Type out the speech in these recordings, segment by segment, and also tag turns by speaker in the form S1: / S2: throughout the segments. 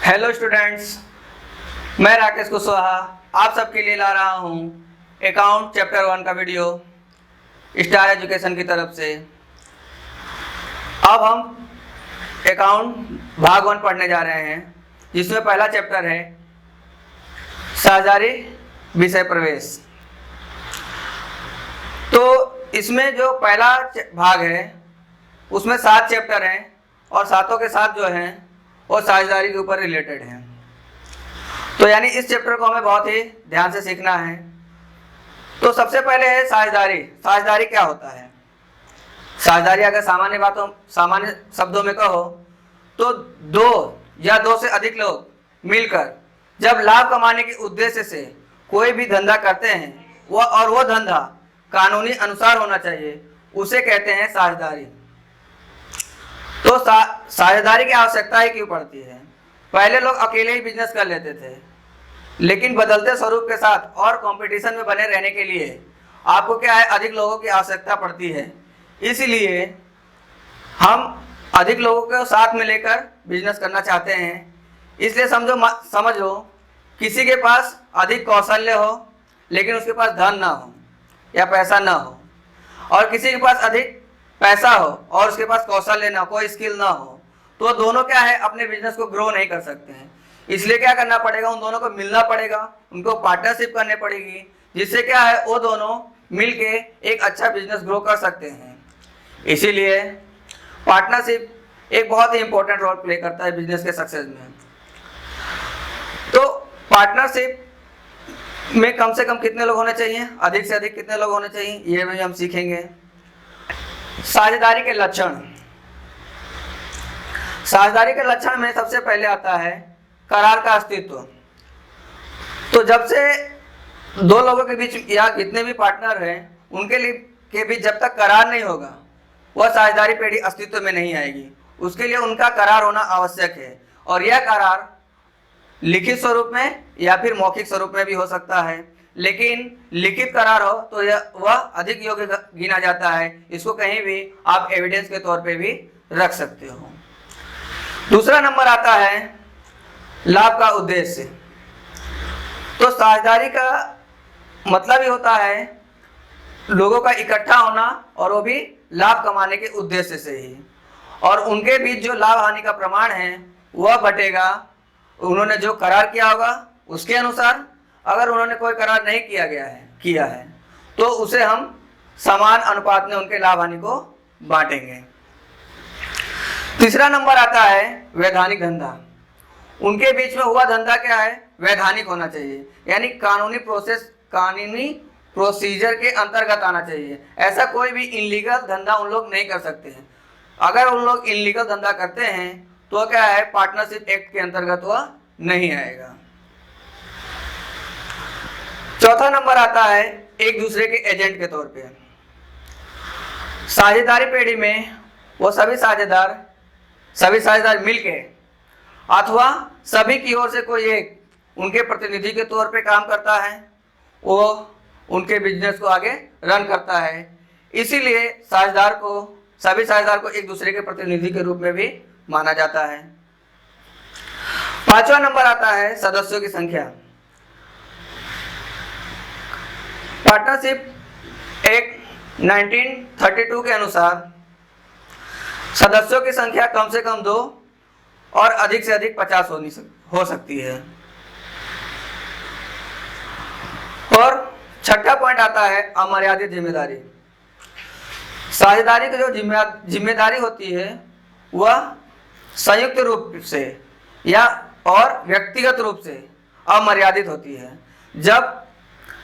S1: Hello students, मैं राकेश कुशवाहा आप सबके लिए ला रहा हूँ अकाउंट चैप्टर 1 का वीडियो स्टार एजुकेशन की तरफ से। अब हम अकाउंट भाग 1 पढ़ने जा रहे हैं, जिसमें पहला चैप्टर है साझेदारी विषय प्रवेश। तो इसमें जो पहला भाग है उसमें 7 चैप्टर हैं और सातों के साथ जो हैं वो साझेदारी के ऊपर रिलेटेड हैं। तो यानी इस चैप्टर को हमें बहुत ही ध्यान से सीखना है। तो सबसे पहले है साझेदारी। साझेदारी क्या होता है? साझेदारी अगर सामान्य शब्दों में कहो तो दो या दो से अधिक लोग मिलकर जब लाभ कमाने के उद्देश्य से कोई भी धंधा करते हैं वो धंधा कानूनी अनुसार होना चाहिए, उसे कहते हैं साझेदारी। तो साझेदारी की आवश्यकता ही क्यों पड़ती है? पहले लोग अकेले ही बिजनेस कर लेते थे, लेकिन बदलते स्वरूप के साथ और कंपटीशन में बने रहने के लिए आपको क्या है, अधिक लोगों की आवश्यकता पड़ती है। इसलिए हम अधिक लोगों को साथ में लेकर बिजनेस करना चाहते हैं। इसलिए समझ लो किसी के पास अधिक कौशल्य हो लेकिन उसके पास धन ना हो या पैसा ना हो, और किसी के पास अधिक पैसा हो और उसके पास कौशल्य ना हो, कोई स्किल ना हो, तो दोनों क्या है, अपने बिजनेस को ग्रो नहीं कर सकते हैं। इसलिए क्या करना पड़ेगा, उन दोनों को मिलना पड़ेगा, उनको पार्टनरशिप करनी पड़ेगी, जिससे क्या है वो दोनों मिलके एक अच्छा बिजनेस ग्रो कर सकते हैं। इसीलिए पार्टनरशिप एक बहुत ही इंपॉर्टेंट रोल प्ले करता है बिजनेस के सक्सेस में। तो पार्टनरशिप में कम से कम कितने लोग होने चाहिए, अधिक से अधिक कितने लोग होने चाहिए, ये भी हम सीखेंगे। साझेदारी के लक्षण। साझेदारी के लक्षण में सबसे पहले आता है करार का अस्तित्व। तो जब से दो लोगों के बीच या जितने भी पार्टनर हैं उनके लिए के बीच जब तक करार नहीं होगा वह साझेदारी पेढ़ी अस्तित्व में नहीं आएगी। उसके लिए उनका करार होना आवश्यक है, और यह करार लिखित स्वरूप में या फिर मौखिक स्वरूप में भी हो सकता है, लेकिन लिखित करार हो तो वह अधिक योग्य गिना जाता है। इसको कहीं भी आप एविडेंस के तौर पे भी रख सकते हो। दूसरा नंबर आता है लाभ का उद्देश्य। तो साझेदारी का मतलब ही होता है लोगों का इकट्ठा होना, और वो भी लाभ कमाने के उद्देश्य से ही, और उनके बीच जो लाभ हानि का प्रमाण है वह बटेगा उन्होंने जो करार किया होगा उसके अनुसार। अगर उन्होंने कोई करार नहीं किया है तो उसे हम समान अनुपात में उनके लाभ हानि को बांटेंगे। तीसरा नंबर आता है वैधानिक धंधा। उनके बीच में हुआ धंधा क्या है, वैधानिक होना चाहिए, यानी कानूनी प्रोसीजर के अंतर्गत आना चाहिए। ऐसा कोई भी इनलीगल धंधा उन लोग नहीं कर सकते हैं। अगर उन लोग इनलीगल धंधा करते हैं तो क्या है, पार्टनरशिप एक्ट के अंतर्गत वह नहीं आएगा। चौथा नंबर आता है एक दूसरे के एजेंट के तौर पे। साझेदारी पेढ़ी में वो सभी साझेदार मिलके अथवा सभी की ओर से कोई एक उनके प्रतिनिधि के तौर पे काम करता है, वो उनके बिजनेस को आगे रन करता है। इसीलिए सभी साझेदार को एक दूसरे के प्रतिनिधि के रूप में भी माना जाता है। पांचवा नंबर आता है सदस्यों की संख्या। पार्टनरशिप एक्ट 1932 के अनुसार सदस्यों की संख्या कम से कम 2 और अधिक से अधिक 50 हो सकती है। और छठा पॉइंट आता है अमर्यादित जिम्मेदारी। साझेदारी की जो जिम्मेदारी होती है वह संयुक्त रूप से और व्यक्तिगत रूप से अमर्यादित होती है। जब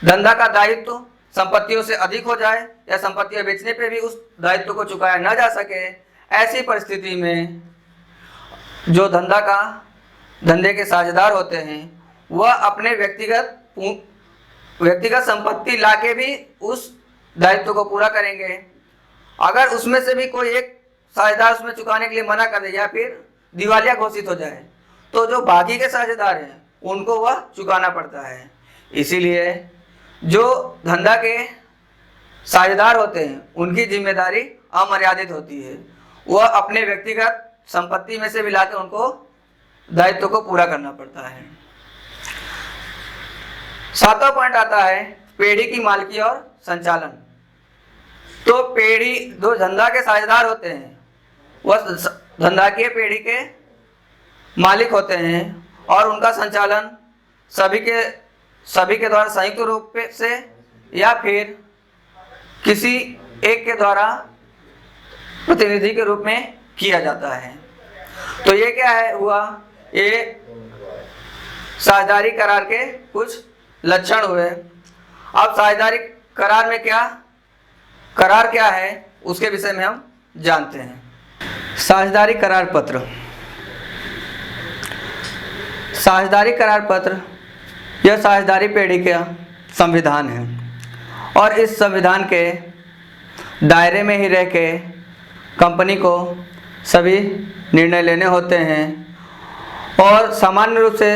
S1: धंधा का दायित्व संपत्तियों से अधिक हो जाए या संपत्तियां बेचने पे भी उस दायित्व को चुकाया न जा सके, ऐसी परिस्थिति में जो धंधे के साझेदार होते हैं वह अपने व्यक्तिगत संपत्ति लाके भी उस दायित्व को पूरा करेंगे। अगर उसमें से भी कोई एक साझेदार उसमें चुकाने के लिए मना कर दे या फिर दिवालिया घोषित हो जाए तो जो बाकी के साझेदार हैं उनको वह चुकाना पड़ता है। इसीलिए जो धंधा के साझेदार होते हैं उनकी जिम्मेदारी अमर्यादित होती है। वह अपने व्यक्तिगत संपत्ति में से भी लाकर उनको दायित्व को पूरा करना पड़ता है। 7वां पॉइंट आता है पेढ़ी की मालिकी और संचालन। तो पेढ़ी जो धंधा के साझेदार होते हैं वह धंधाकीय पेढ़ी के मालिक होते हैं और उनका संचालन सभी के द्वारा संयुक्त रूप से या फिर किसी एक के द्वारा प्रतिनिधि के रूप में किया जाता है। तो ये क्या है हुआ, ये साझेदारी करार के कुछ लक्षण हुए। अब साझेदारी करार में करार क्या है उसके विषय में हम जानते हैं। साझेदारी करार पत्र। साझेदारी करार पत्र यह साझेदारी पेढ़ी का संविधान है और इस संविधान के दायरे में ही रह के कंपनी को सभी निर्णय लेने होते हैं और सामान्य रूप से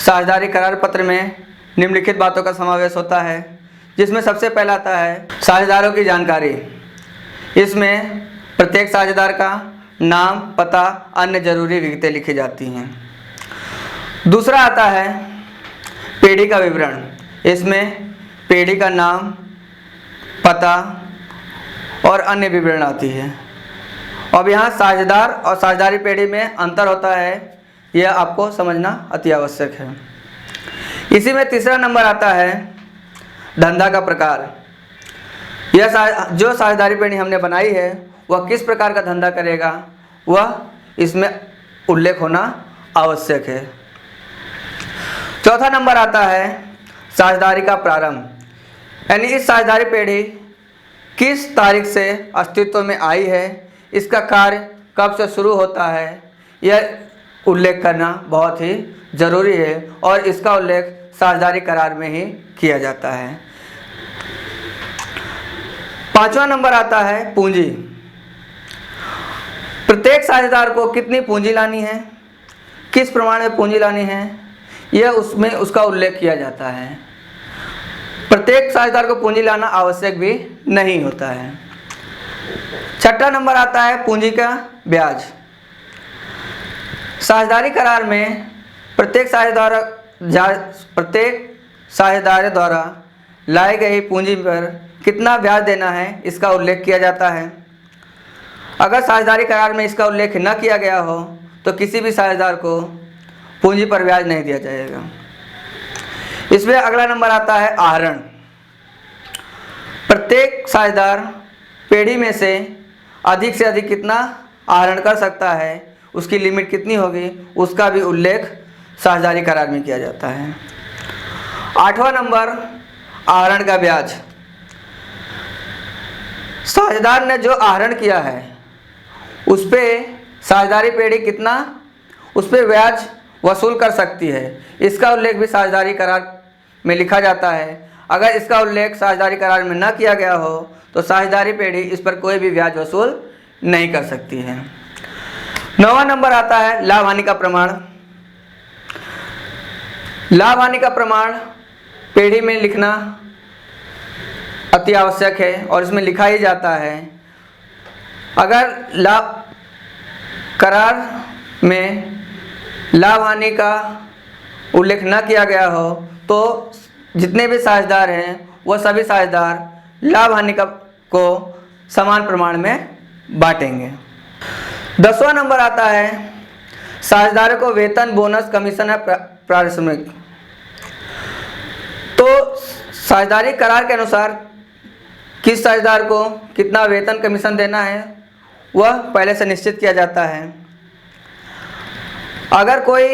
S1: साझेदारी करार पत्र में निम्नलिखित बातों का समावेश होता है, जिसमें सबसे पहला आता है साझेदारों की जानकारी। इसमें प्रत्येक साझेदार का नाम, पता, अन्य जरूरी विगतें लिखी जाती हैं। दूसरा आता है पेढ़ी का विवरण। इसमें पेढ़ी का नाम, पता और अन्य विवरण आती है। अब यहाँ साझेदार और साझेदारी पेढ़ी में अंतर होता है, यह आपको समझना अति आवश्यक है। इसी में तीसरा नंबर आता है धंधा का प्रकार। यह जो साझेदारी पेढ़ी हमने बनाई है वह किस प्रकार का धंधा करेगा वह इसमें उल्लेख होना आवश्यक है। चौथा नंबर आता है साझेदारी का प्रारंभ, यानी इस साझेदारी पेढ़ी किस तारीख से अस्तित्व में आई है, इसका कार्य कब से शुरू होता है, यह उल्लेख करना बहुत ही ज़रूरी है और इसका उल्लेख साझेदारी करार में ही किया जाता है। 5वां नंबर आता है पूंजी। प्रत्येक साझेदार को कितनी पूंजी लानी है, किस प्रमाण में पूंजी लानी है, यह उसमें उसका उल्लेख किया जाता है। प्रत्येक साझेदार को पूंजी लाना आवश्यक भी नहीं होता है। 6वां नंबर आता है पूंजी का ब्याज। साझेदारी करार में प्रत्येक साझेदार द्वारा लाई गई पूंजी पर कितना ब्याज देना है इसका उल्लेख किया जाता है। अगर साझेदारी करार में इसका उल्लेख न किया गया हो तो किसी भी साझेदार को पूंजी पर ब्याज नहीं दिया जाएगा। इसमें अगला नंबर आता है आहरण। प्रत्येक साझेदार पेढ़ी में से अधिक कितना आहरण कर सकता है, उसकी लिमिट कितनी होगी, उसका भी उल्लेख साझेदारी करार में किया जाता है। 8वां नंबर आहरण का ब्याज। साझेदार ने जो आहरण किया है उस पे साझेदारी पेढ़ी कितना उस पे ब्याज वसूल कर सकती है, इसका उल्लेख भी साझेदारी करार में लिखा जाता है। अगर इसका उल्लेख साझेदारी करार में न किया गया हो तो साझेदारी पेढ़ी इस पर कोई भी ब्याज वसूल नहीं कर सकती है। 9वां नंबर आता है लाभ हानि का प्रमाण। लाभ हानि का प्रमाण पेढ़ी में लिखना अति आवश्यक है और इसमें लिखा ही जाता है। अगर लाभ करार में लाभ हानि का उल्लेख न किया गया हो तो जितने भी साझेदार हैं वह सभी साझेदार लाभ हानि को समान प्रमाण में बांटेंगे। 10वां नंबर आता है साझेदारों को वेतन, बोनस, कमीशन या पारिश्रमिक। तो साझेदारी करार के अनुसार किस साझेदार को कितना वेतन, कमीशन देना है वह पहले से निश्चित किया जाता है। अगर कोई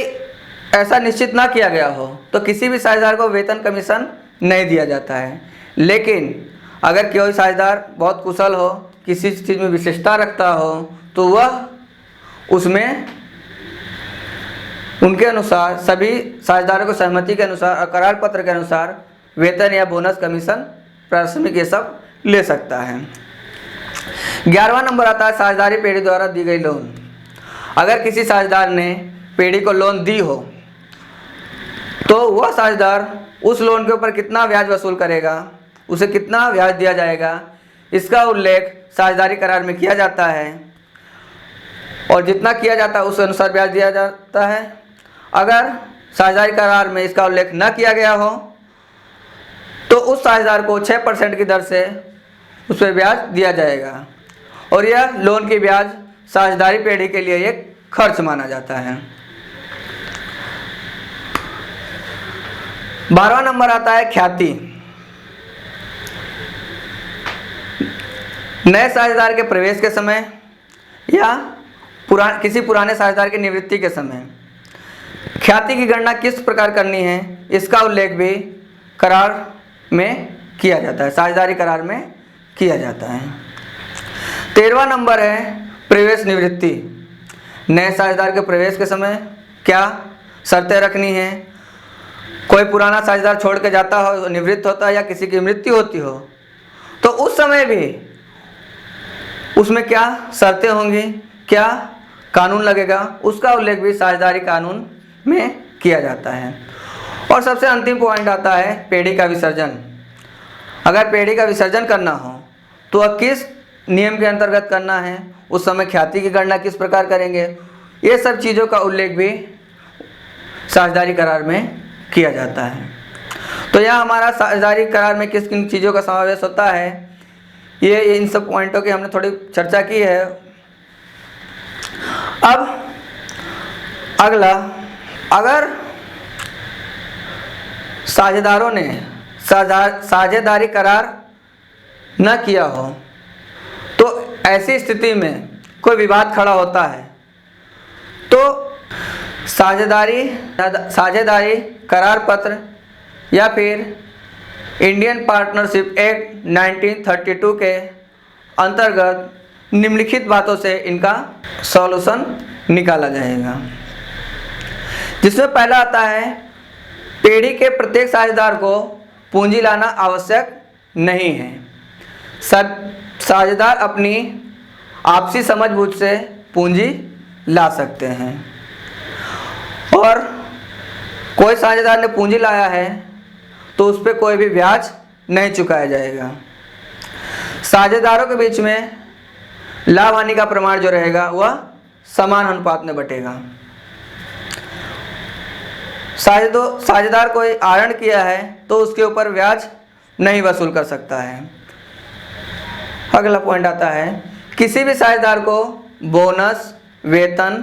S1: ऐसा निश्चित ना किया गया हो तो किसी भी साझेदार को वेतन, कमीशन नहीं दिया जाता है। लेकिन अगर कोई साझेदार बहुत कुशल हो, किसी चीज़ में विशेषता रखता हो तो वह उसमें उनके अनुसार सभी साझेदारों को सहमति के अनुसार और करार पत्र के अनुसार वेतन या बोनस, कमीशन, पारिश्रमिक ये सब ले सकता है। 11वां नंबर आता है साझेदारी पेढ़ी द्वारा दी गई लोन। अगर किसी साझेदार ने पेढ़ी को लोन दी हो तो वह साझेदार उस लोन के ऊपर कितना ब्याज वसूल करेगा, उसे कितना ब्याज दिया जाएगा, इसका उल्लेख साझेदारी करार में किया जाता है। और जितना किया जाता है उस अनुसार ब्याज दिया जाता है। अगर साझेदारी करार में इसका उल्लेख न किया गया हो तो उस साझेदार को 6% की दर से उस पर ब्याज दिया जाएगा और यह लोन की ब्याज साझेदारी पेढ़ी के लिए एक खर्च माना जाता है। 12वां नंबर आता है ख्याति। नए साझेदार के प्रवेश के समय या किसी पुराने साझेदार की निवृत्ति के समय ख्याति की गणना किस प्रकार करनी है, इसका उल्लेख भी करार में किया जाता है, साझेदारी करार में किया जाता है। 13वां नंबर है प्रवेश निवृत्ति। नए साझेदार के प्रवेश के समय क्या शर्तें रखनी है। कोई पुराना साझेदार छोड़ के जाता हो, निवृत्त होता है या किसी की मृत्यु होती हो तो उस समय भी उसमें क्या शर्तें होंगी, क्या कानून लगेगा, उसका उल्लेख भी साझेदारी कानून में किया जाता है। और सबसे अंतिम पॉइंट आता है पेढ़ी का विसर्जन। अगर पेढ़ी का विसर्जन करना हो तो वह किस नियम के अंतर्गत करना है, उस समय ख्याति की गणना किस प्रकार करेंगे, ये सब चीज़ों का उल्लेख भी साझेदारी करार में किया जाता है। तो यह हमारा साझेदारी करार में किस किन चीज़ों का समावेश होता है, ये इन सब पॉइंटों की हमने थोड़ी चर्चा की है। अब अगला, अगर साझेदारों ने साझेदारी करार न किया हो तो ऐसी स्थिति में कोई विवाद खड़ा होता है तो साझेदारी करार पत्र या फिर इंडियन पार्टनरशिप एक्ट 1932 के अंतर्गत निम्नलिखित बातों से इनका सॉल्यूशन निकाला जाएगा। जिसमें पहला आता है पेढ़ी के प्रत्येक साझेदार को पूंजी लाना आवश्यक नहीं है। साझेदार अपनी आपसी समझबूझ से पूंजी ला सकते हैं और कोई साझेदार ने पूंजी लाया है तो उस पर कोई भी ब्याज नहीं चुकाया जाएगा। साझेदारों के बीच में लाभ हानि का प्रमाण जो रहेगा वह समान अनुपात में बटेगा। साझेदार कोई आहरण किया है तो उसके ऊपर ब्याज नहीं वसूल कर सकता है। अगला पॉइंट आता है किसी भी साझेदार को बोनस, वेतन,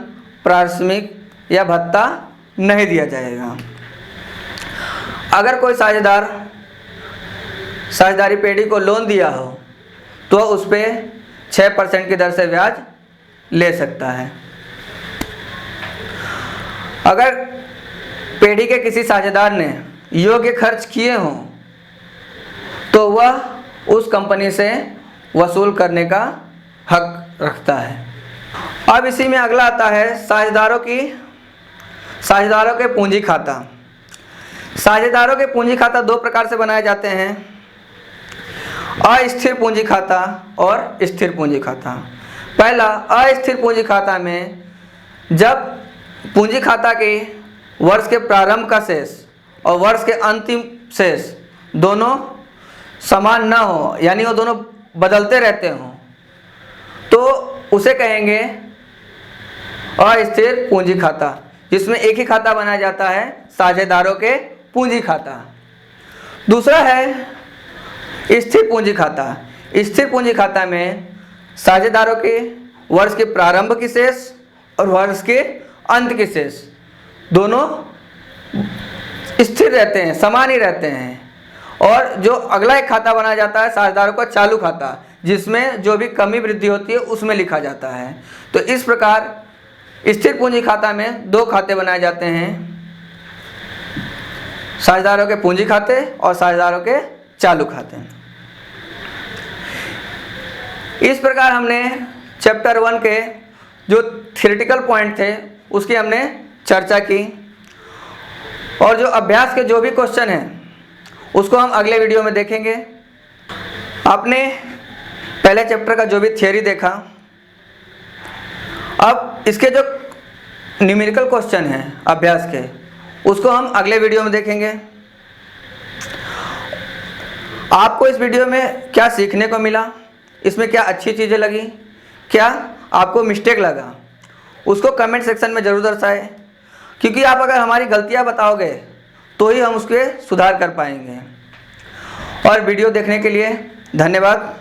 S1: पारिश्रमिक या भत्ता नहीं दिया जाएगा। अगर कोई साझेदार साझेदारी पेढ़ी को लोन दिया हो तो उस पर 6% की दर से ब्याज ले सकता है। अगर पेढ़ी के किसी साझेदार ने योग्य खर्च किए हों तो वह उस कंपनी से वसूल करने का हक रखता है। अब इसी में अगला आता है साझेदारों के पूंजी खाता। साझेदारों के पूंजी खाता दो प्रकार से बनाए जाते हैं, अस्थिर पूंजी खाता और स्थिर पूंजी खाता। पहला अस्थिर पूंजी खाता में जब पूंजी खाता के वर्ष के प्रारंभ का शेष और वर्ष के अंतिम शेष दोनों समान ना हो, यानी वो दोनों बदलते रहते हों, तो उसे कहेंगे अस्थिर पूंजी खाता, जिसमें एक ही खाता बनाया जाता है साझेदारों के पूंजी खाता। दूसरा है स्थिर पूंजी खाता। स्थिर पूंजी खाता में साझेदारों के वर्ष के प्रारंभ की शेष और वर्ष के अंत की शेष दोनों स्थिर रहते हैं, समान ही रहते हैं। और जो अगला एक खाता बनाया जाता है साझेदारों का चालू खाता, जिसमें जो भी कमी वृद्धि होती है उसमें लिखा जाता है। तो इस प्रकार स्थिर पूंजी खाता में दो खाते बनाए जाते हैं, साझेदारों के पूंजी खाते और साझेदारों के चालू खाते। इस प्रकार हमने चैप्टर 1 के जो थ्योरेटिकल पॉइंट थे उसकी हमने चर्चा की और जो अभ्यास के जो भी क्वेश्चन हैं उसको हम अगले वीडियो में देखेंगे। आपने पहले चैप्टर का जो भी थियरी देखा, अब इसके जो न्यूमेरिकल क्वेश्चन हैं अभ्यास के उसको हम अगले वीडियो में देखेंगे। आपको इस वीडियो में क्या सीखने को मिला, इसमें क्या अच्छी चीज़ें लगी, क्या आपको मिस्टेक लगा, उसको कमेंट सेक्शन में ज़रूर दर्शाएं, क्योंकि आप अगर हमारी गलतियां बताओगे तो ही हम उसके सुधार कर पाएंगे। और वीडियो देखने के लिए धन्यवाद।